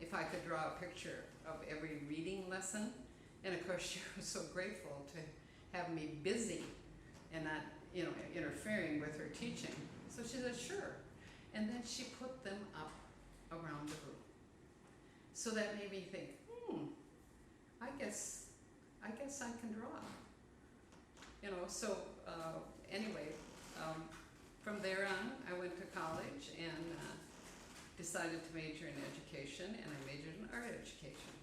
if I could draw a picture of every reading lesson. And of course, she was so grateful to have me busy and not, interfering with her teaching. So she said, sure. And then she put them up around the room. So that made me think, I guess I can draw. Anyway, from there on, I went to college and decided to major in education, and I majored in art education.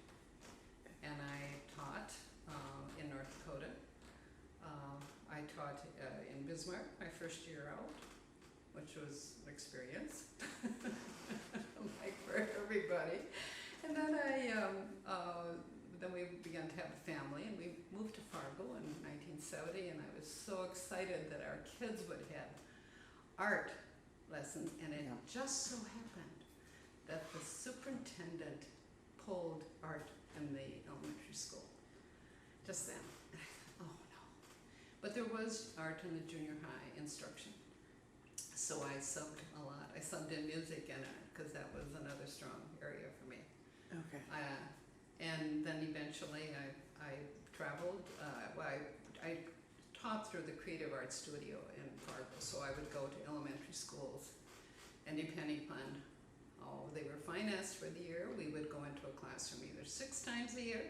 And I taught in North Dakota. I taught in Bismarck my first year out, which was an experience, like for everybody. And then then we began to have a family, and we moved to Fargo in 1970, and I was so excited that our kids would have art lessons, and it just so happened that the superintendent pulled art in the elementary school. Just then. Oh no. But there was art in the junior high instruction. So I subbed a lot. I subbed in music and art because that was another strong area for me. Okay. And then eventually I traveled. I taught through the Creative Arts Studio in Fargo, so I would go to elementary schools, and depending upon how they were financed for the year, we would go into a classroom either 6 times a year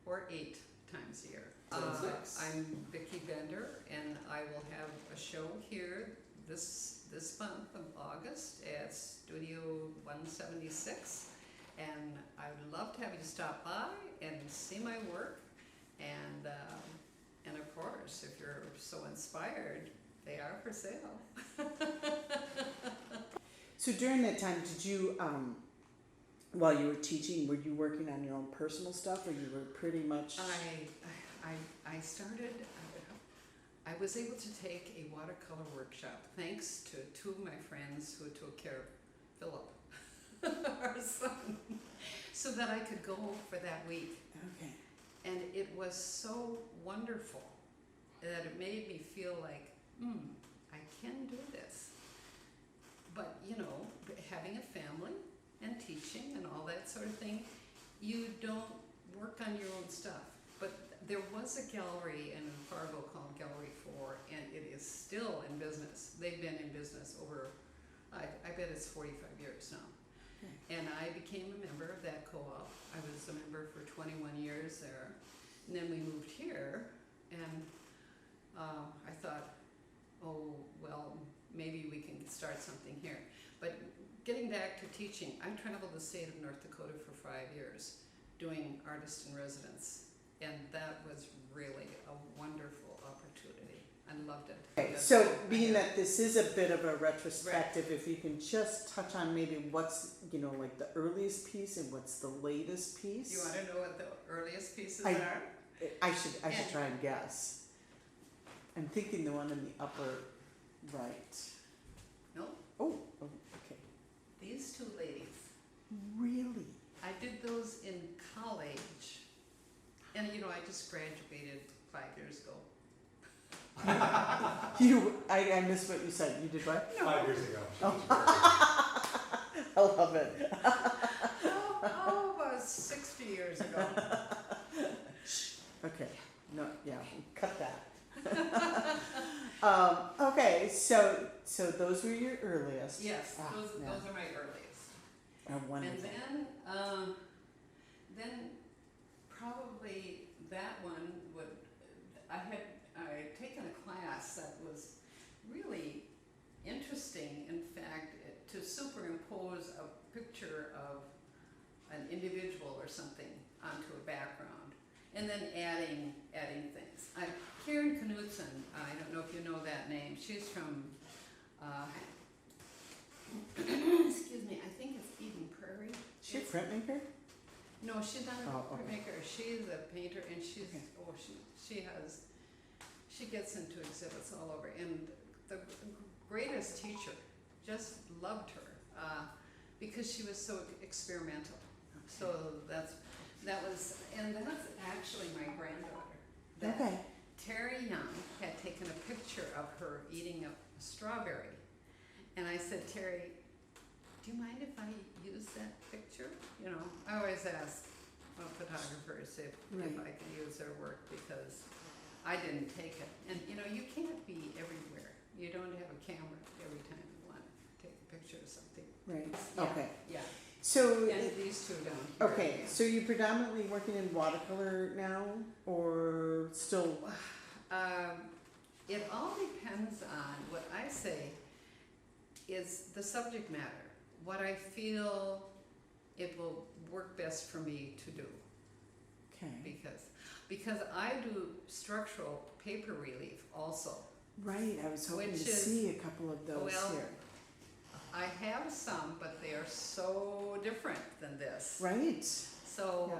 or 8 times a year. I'm Bickey Bender, and I will have a show here this month of August at Studio 176. And I would love to have you stop by and see my work. And of course, if you're so inspired, they are for sale. So during that time, did you, while you were teaching, were you working on your own personal stuff, or you were pretty much? I started. I was able to take a watercolor workshop thanks to 2 of my friends who took care of Philip, our son, so that I could go for that week. Okay. And it was so wonderful that it made me feel like, I can do this. But, having a family and teaching and all that sort of thing, you don't work on your own stuff. But there was a gallery in Fargo called Gallery 4, and it is still in business. They've been in business over, I bet it's 45 years now. And I became a member of that co-op. I was a member for 21 years there. And then we moved here, and I thought, oh, well, maybe we can start something here. But getting back to teaching, I traveled the state of North Dakota for 5 years doing artist in residence. And that was really a wonderful opportunity. I loved it. Okay, so being that this is a bit of a retrospective, if you can just touch on maybe what's, like the earliest piece and what's the latest piece. You want to know what the earliest pieces are? I should try and guess. I'm thinking the one in the upper right. No. Oh, okay. These 2 ladies. Really? I did those in college. And I just graduated 5 years ago. I missed what you said. You did what? No. 5 years ago. I love it. About 60 years ago. Okay. No, yeah, cut that. Okay, so those were your earliest. Yes, those are my earliest. Wonderful. And then probably that one I had taken a class that was really interesting, in fact, to superimpose a picture of an individual or something onto a background, and then adding things. Karen Knudsen, I don't know if you know that name. She's from, excuse me, I think it's Eden Prairie. She a printmaker? No, she's not a okay. printmaker. She's a painter, and she's Okay. she gets into exhibits all over. And the greatest teacher, just loved her because she was so experimental. Okay. So that's actually my granddaughter. Okay. Terry Young had taken a picture of her eating a strawberry. And I said, Terry, do you mind if I use that picture? You know, I always ask photographers if Right. I can use their work because I didn't take it. And you know, you can't be everywhere. You don't have a camera every time you want to take a picture of something. Right, Yeah, okay. Yeah, So, and these two down here. okay, so you're predominantly working in watercolor now, or still? It all depends on what I say is the subject matter, what I feel it will work best for me to do. Okay. Because I do structural paper relief also. Right, I was hoping Which to is- see a couple of those well, here. I have some, but they are so different than this. Right, So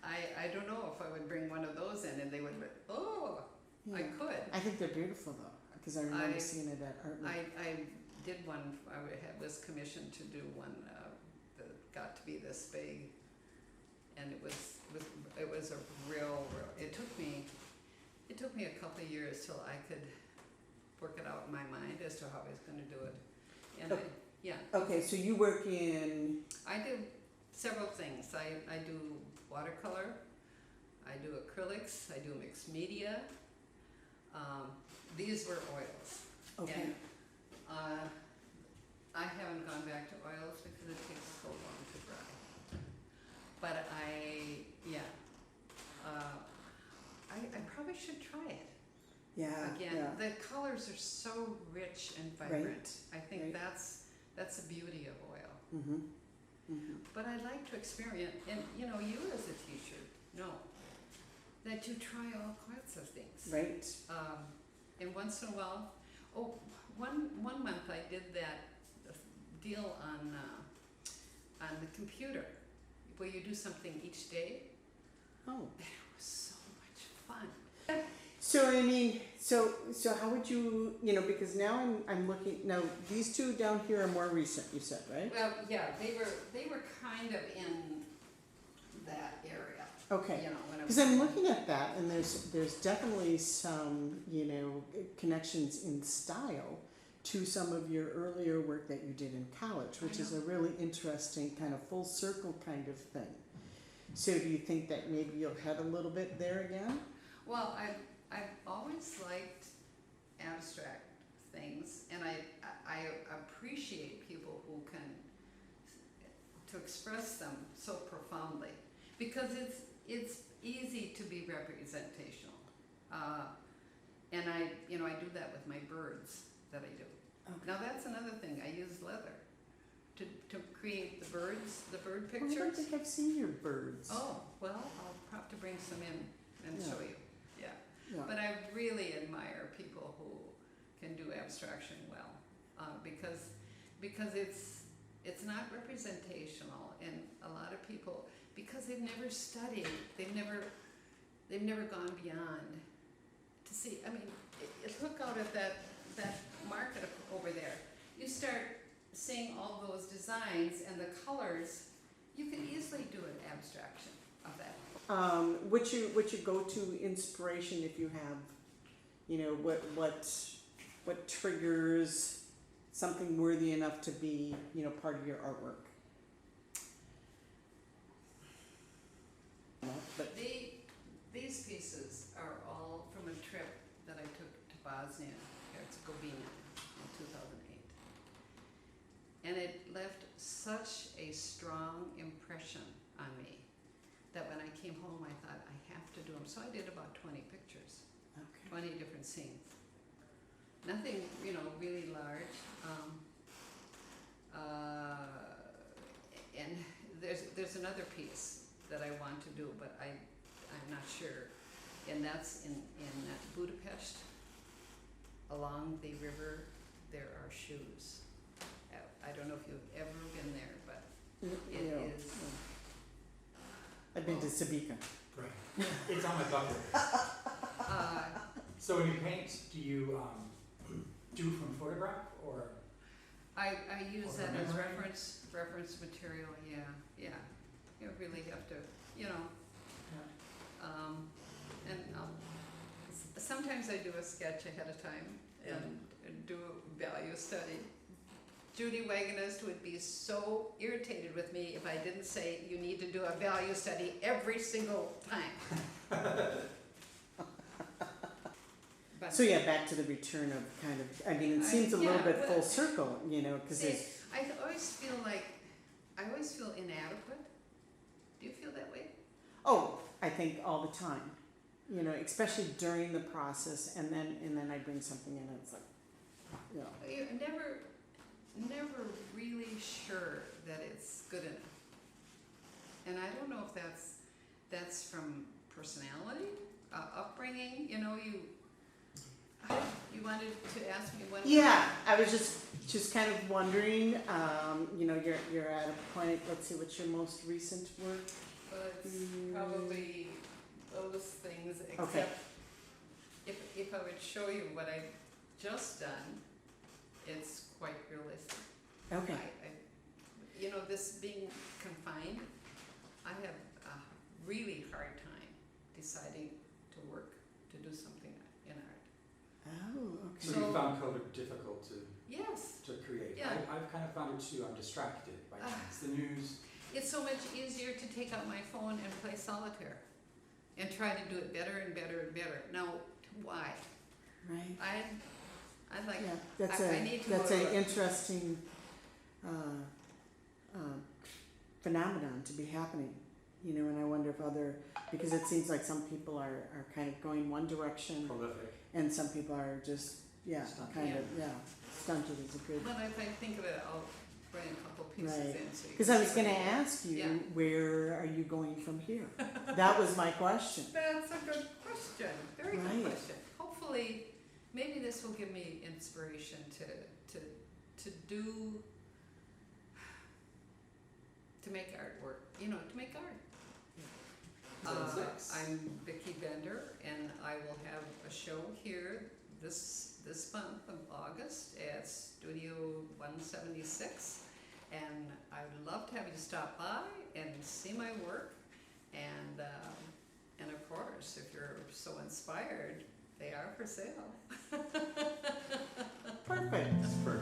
I don't know if I would bring one of those in and they would, oh, I yeah. could. I think they're beautiful though, because I remember I- seeing it at Art Week. I did one, was commissioned to do one that got to be this big, and it was a real, it took me a couple of years till I could work it out in my mind as to how I was gonna do it. And Okay. yeah, Okay, so you work in, I do several things. I do watercolor, I do acrylics, I do mixed media. These were oils. okay, And, I haven't gone back to oils because it takes so long to dry. But I probably should try it yeah, again. yeah, The colors are so rich and vibrant. I think right. that's the beauty of oil. mm-hmm. But I like to experiment, and you know, you as a teacher know that you try all kinds of things. Right, And once in a while, one month I did that deal on the computer where you do something each day. oh. It was so much fun. So I mean, so how would you, because now I'm looking, now these two down here are more recent, you said, right? Well, yeah, they were kind of in that area. Okay, You know, when I because was I'm looking at that and there's definitely some, connections in style to some of your earlier work that you did in college, which is a really interesting kind of full circle kind of thing. So do you think that maybe you'll head a little bit there again? Well, I've always liked abstract things, and I appreciate people who can to express them so profoundly, because it's easy to be representational, and I do that with my birds that I do. Okay. Now that's another thing. I use leather to create the bird I don't pictures. think I've seen your birds. Oh, well, I'll have to bring some in and Yeah. show you. Yeah. Yeah. But I really admire people who can do abstraction well, because it's not representational, and a lot of people, because they've never studied, they've never gone beyond to see. I mean, look out at that market over there. You start seeing all those designs and the colors, you can easily do an abstraction of that. What's your go-to inspiration if you have, what triggers something worthy enough to be, part of your artwork? But These pieces are all from a trip that I took to Bosnia Herzegovina in 2008. And it left such a strong impression on me that when I came home I thought I have to do them. So I did about 20 pictures, okay. 20 different scenes. Nothing, really large. And there's another piece that I want to do, but I'm not sure. And that's in Budapest. Along the river, there are shoes. I don't know if you've ever been there, but it is. I've been to Sabika. Right. It's on my bucket list. So when you paint, do you do from photograph or? I use Or that as memory? reference material. Yeah. You really have to, and sometimes I do a sketch ahead of time and do a value study Judy Wagonist would be so irritated with me if I didn't say you need to do a value study every single time. But So yeah, back to the return of kind of, I mean, it seems a little yeah, bit well, full circle, you know, because see, it's, I always feel inadequate. Do you feel that way? oh, I think all the time, you know, especially during the process, and then I bring something in and it's like, you know. You're never really sure that it's good enough. And I don't know if that's from personality, upbringing, you know, you wanted to ask me what. Yeah, I was just kind of wondering, you know, you're at a point, let's see, what's your most recent work? Well, it's probably those things, except Okay. if I would show you what I've just done, it's quite realistic. Okay. I you know, this being confined, I have a really hard time deciding to work, to do something in art. Oh, okay. So So- you found COVID difficult to Yes, create? Yeah. I've kind of found it too. I'm distracted by things. The news. it's so much easier to take out my phone and play solitaire and try to do it better and better and better. Now, why? Right. I'd like, Yeah, that's I need to that's go an to- interesting phenomenon to be happening, you know, and I wonder if because it seems like some people are kind of going one direction Prolific. and some people are just, Stunted. kind of, stunted is a good. but if I think of it, I'll bring a couple pieces Right. in so you Because can I was see going to what ask you, Yeah. where are you going from here? That was my question. That's a good question, very good Right. question. Hopefully, maybe this will give me inspiration to do, to make art work, you know, to make art. I'm Bickey Bender, and I will have a show here this month of August at Studio 176, and I would love to have you stop by and see my work, and of course, if you're so inspired, they are for sale. Perfect. That's perfect.